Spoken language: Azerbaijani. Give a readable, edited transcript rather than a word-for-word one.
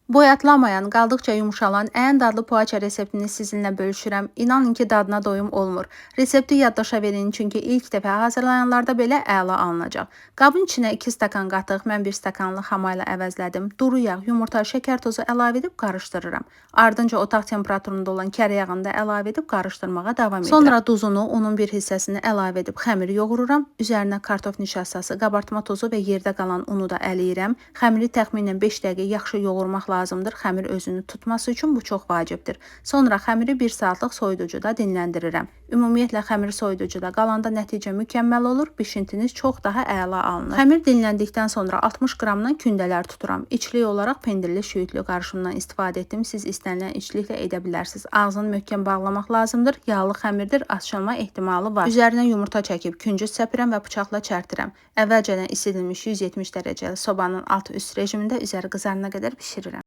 Boyatlamayan, qaldıqca yumuşalan ən dadlı poğaça reseptini sizinlə bölüşürəm. İnanın ki, dadına doyum olmur. Resepti yaddaşa verin, çünki ilk dəfə hazırlayanlarda belə əla alınacaq. Qabın içinə 2 stakan qatıq, mən 1 stakanlı xamayla əvəzlədim. Duru yağ, yumurta, şəkər tozu əlavə edib qarışdırıram. Ardınca otaq temperaturunda olan kər yağını da əlavə edib qarışdırmağa davam edirəm. Sonra duzunu, unun bir hissəsini əlavə edib xəmiri yoğururam. Üzərinə kartof nişastası, qabartma tozu və yerdə qalan unu da ələyirəm. Xəmiri təxminən 5 dəqiqə yaxşı yoğurmaq lazımdır. Xəmir özünü tutması üçün bu çox vacibdir. Sonra xəmiri 1 saatlıq soyuducuda dinləndirirəm. Ümumiyyətlə xəmir soyuducuda qalanda nəticə mükəmməl olur, bişintiniz çox daha əla alınır. Xəmir dinləndikdən sonra 60 qramdan kündələr tuturam. İçlik olaraq pendirli şüyütlü qarışımdan istifadə etdim. Siz istənilən içliklə edə bilərsiniz. Ağzını möhkəm bağlamaq lazımdır. Yağlı xəmirdir, açılma ehtimalı var. Üzərinə yumurta çəkib küncüz səpirəm və bıçaqla çərtirəm. Əvvəlcədən isidilmiş 170 dərəcəli sobanın alt-üst rejimində üzəri qızarana qədər bişirirəm.